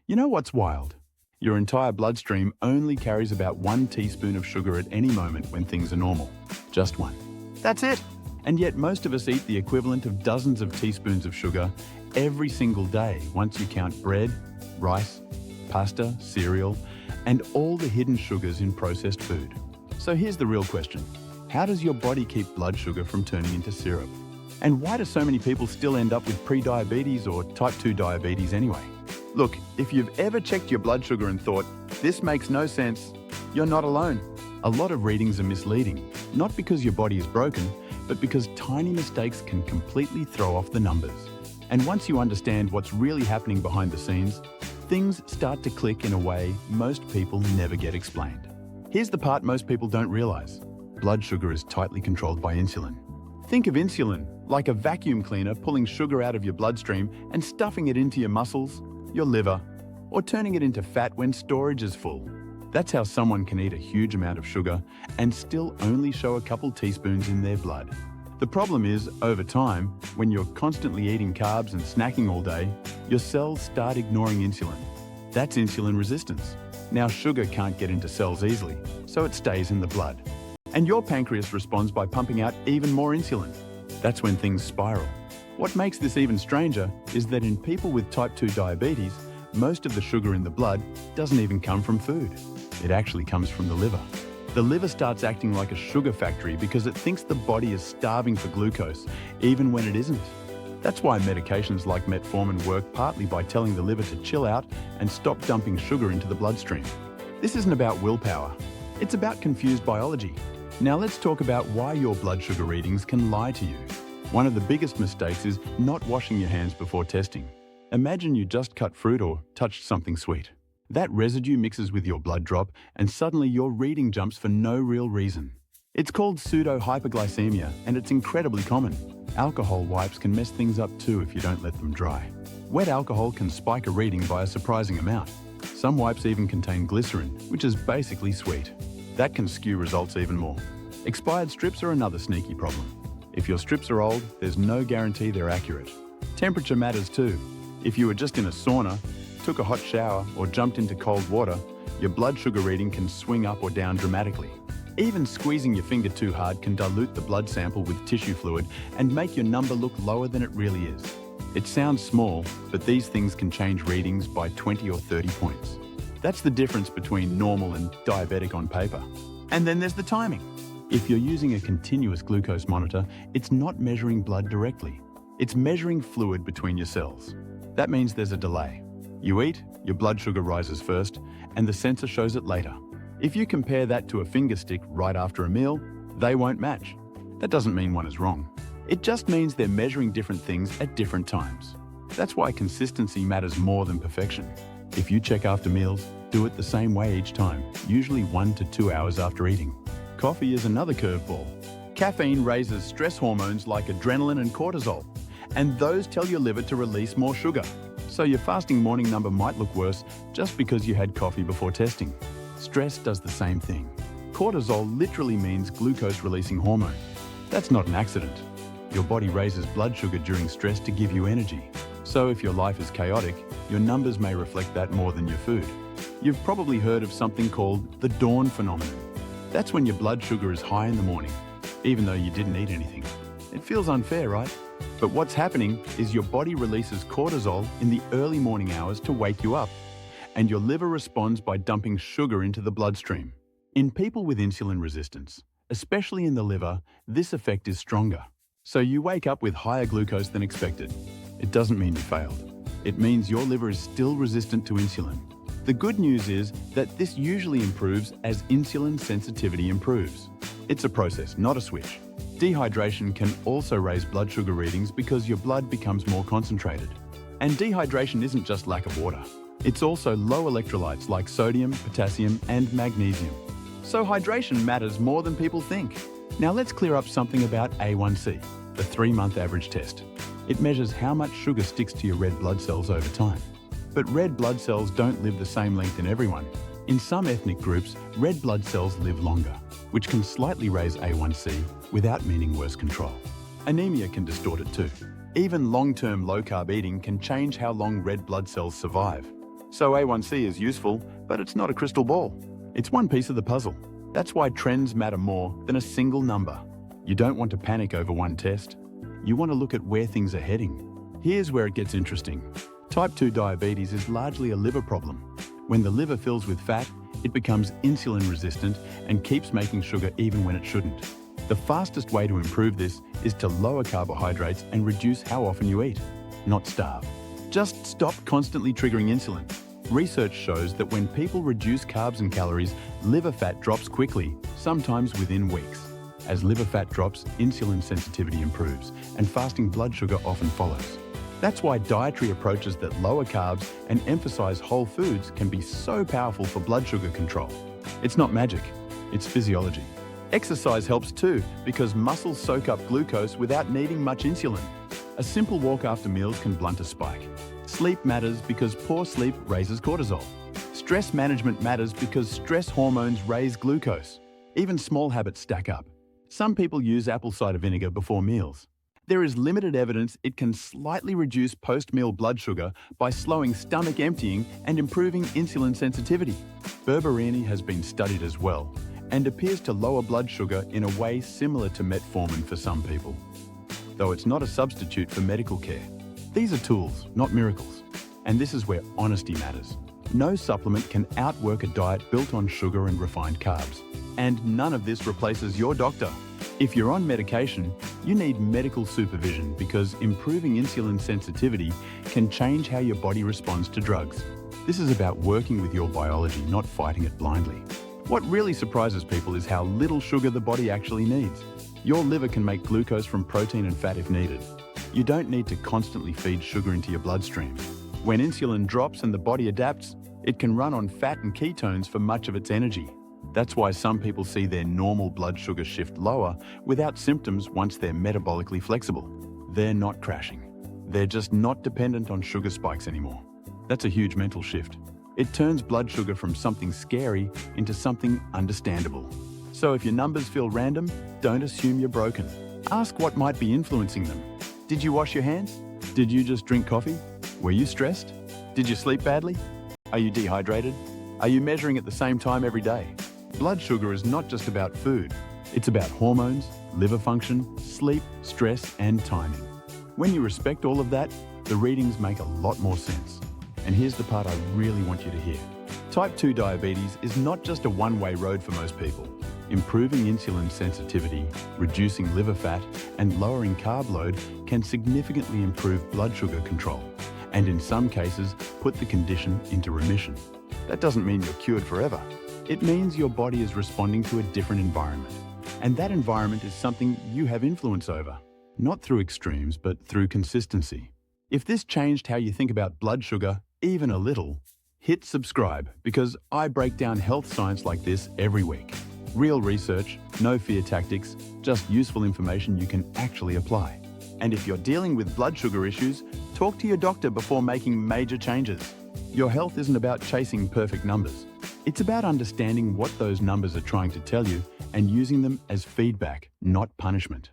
You know what's wild? Your entire bloodstream only carries about 1 teaspoon of sugar at any moment when things are normal. Just one. That's it. And yet most of us eat the equivalent of dozens of teaspoons of sugar every single day once you count bread, rice, pasta, cereal, and all the hidden sugars in processed food. So here's the real question. How does your body keep blood sugar from turning into syrup? And why do so many people still end up with prediabetes or type 2 diabetes anyway? Look, if you've ever checked your blood sugar and thought, this makes no sense, you're not alone. A lot of readings are misleading, not because your body is broken, but because tiny mistakes can completely throw off the numbers. And once you understand what's really happening behind the scenes, things start to click in a way most people never get explained. Here's the part most people don't realize. Blood sugar is tightly controlled by insulin. Think of insulin like a vacuum cleaner pulling sugar out of your bloodstream and stuffing it into your muscles, your liver, or turning it into fat when storage is full. That's how someone can eat a huge amount of sugar and still only show a couple teaspoons in their blood. The problem is, over time, when you're constantly eating carbs and snacking all day, your cells start ignoring insulin. That's insulin resistance. Now sugar can't get into cells easily, so it stays in the blood. And your pancreas responds by pumping out even more insulin. That's when things spiral. What makes this even stranger is that in people with type 2 diabetes, most of the sugar in the blood doesn't even come from food. It actually comes from the liver. The liver starts acting like a sugar factory because it thinks the body is starving for glucose, even when it isn't. That's why medications like metformin work partly by telling the liver to chill out and stop dumping sugar into the bloodstream. This isn't about willpower. It's about confused biology. Now let's talk about why your blood sugar readings can lie to you. One of the biggest mistakes is not washing your hands before testing. Imagine you just cut fruit or touched something sweet. That residue mixes with your blood drop and suddenly your reading jumps for no real reason. It's called pseudo-hyperglycemia and it's incredibly common. Alcohol wipes can mess things up too if you don't let them dry. Wet alcohol can spike a reading by a surprising amount. Some wipes even contain glycerin, which is basically sweet. That can skew results even more. Expired strips are another sneaky problem. If your strips are old, there's no guarantee they're accurate. Temperature matters too. If you were just in a sauna, took a hot shower, or jumped into cold water, your blood sugar reading can swing up or down dramatically. Even squeezing your finger too hard can dilute the blood sample with tissue fluid and make your number look lower than it really is. It sounds small, but these things can change readings by 20 or 30 points. That's the difference between normal and diabetic on paper. And then there's the timing. If you're using a continuous glucose monitor, it's not measuring blood directly. It's measuring fluid between your cells. That means there's a delay. You eat, your blood sugar rises first, and the sensor shows it later. If you compare that to a finger stick right after a meal, they won't match. That doesn't mean one is wrong. It just means they're measuring different things at different times. That's why consistency matters more than perfection. If you check after meals, do it the same way each time, usually 1 to 2 hours after eating. Coffee is another curveball. Caffeine raises stress hormones like adrenaline and cortisol, and those tell your liver to release more sugar. So your fasting morning number might look worse just because you had coffee before testing. Stress does the same thing. Cortisol literally means glucose-releasing hormone. That's not an accident. Your body raises blood sugar during stress to give you energy. So if your life is chaotic, your numbers may reflect that more than your food. You've probably heard of something called the dawn phenomenon. That's when your blood sugar is high in the morning, even though you didn't eat anything. It feels unfair, right? But what's happening is your body releases cortisol in the early morning hours to wake you up, and your liver responds by dumping sugar into the bloodstream. In people with insulin resistance, especially in the liver, this effect is stronger. So you wake up with higher glucose than expected. It doesn't mean you failed. It means your liver is still resistant to insulin. The good news is that this usually improves as insulin sensitivity improves. It's a process, not a switch. Dehydration can also raise blood sugar readings because your blood becomes more concentrated. And dehydration isn't just lack of water. It's also low electrolytes like sodium, potassium, and magnesium. So hydration matters more than people think. Now let's clear up something about A1C, the 3-month average test. It measures how much sugar sticks to your red blood cells over time. But red blood cells don't live the same length in everyone. In some ethnic groups, red blood cells live longer, which can slightly raise A1C without meaning worse control. Anemia can distort it too. Even long-term low-carb eating can change how long red blood cells survive. So A1C is useful, but it's not a crystal ball. It's one piece of the puzzle. That's why trends matter more than a single number. You don't want to panic over one test. You want to look at where things are heading. Here's where it gets interesting. Type 2 diabetes is largely a liver problem. When the liver fills with fat, it becomes insulin resistant and keeps making sugar even when it shouldn't. The fastest way to improve this is to lower carbohydrates and reduce how often you eat, not starve. Just stop constantly triggering insulin. Research shows that when people reduce carbs and calories, liver fat drops quickly, sometimes within weeks. As liver fat drops, insulin sensitivity improves, and fasting blood sugar often follows. That's why dietary approaches that lower carbs and emphasize whole foods can be so powerful for blood sugar control. It's not magic, it's physiology. Exercise helps too, because muscles soak up glucose without needing much insulin. A simple walk after meals can blunt a spike. Sleep matters because poor sleep raises cortisol. Stress management matters because stress hormones raise glucose. Even small habits stack up. Some people use apple cider vinegar before meals. There is limited evidence it can slightly reduce post-meal blood sugar by slowing stomach emptying and improving insulin sensitivity. Berberini has been studied as well and appears to lower blood sugar in a way similar to metformin for some people, though it's not a substitute for medical care. These are tools, not miracles. And this is where honesty matters. No supplement can outwork a diet built on sugar and refined carbs. And none of this replaces your doctor. If you're on medication, you need medical supervision because improving insulin sensitivity can change how your body responds to drugs. This is about working with your biology, not fighting it blindly. What really surprises people is how little sugar the body actually needs. Your liver can make glucose from protein and fat if needed. You don't need to constantly feed sugar into your bloodstream. When insulin drops and the body adapts, it can run on fat and ketones for much of its energy. That's why some people see their normal blood sugar shift lower without symptoms once they're metabolically flexible. They're not crashing. They're just not dependent on sugar spikes anymore. That's a huge mental shift. It turns blood sugar from something scary into something understandable. So if your numbers feel random, don't assume you're broken. Ask what might be influencing them. Did you wash your hands? Did you just drink coffee? Were you stressed? Did you sleep badly? Are you dehydrated? Are you measuring at the same time every day? Blood sugar is not just about food. It's about hormones, liver function, sleep, stress, and timing. When you respect all of that, the readings make a lot more sense. And here's the part I really want you to hear. Type 2 diabetes is not just a one-way road for most people. Improving insulin sensitivity, reducing liver fat, and lowering carb load can significantly improve blood sugar control, and in some cases, put the condition into remission. That doesn't mean you're cured forever. It means your body is responding to a different environment. And that environment is something you have influence over, not through extremes, but through consistency. If this changed how you think about blood sugar, even a little, hit subscribe, because I break down health science like this every week. Real research, no fear tactics, just useful information you can actually apply. And if you're dealing with blood sugar issues, talk to your doctor before making major changes. Your health isn't about chasing perfect numbers. It's about understanding what those numbers are trying to tell you and using them as feedback, not punishment.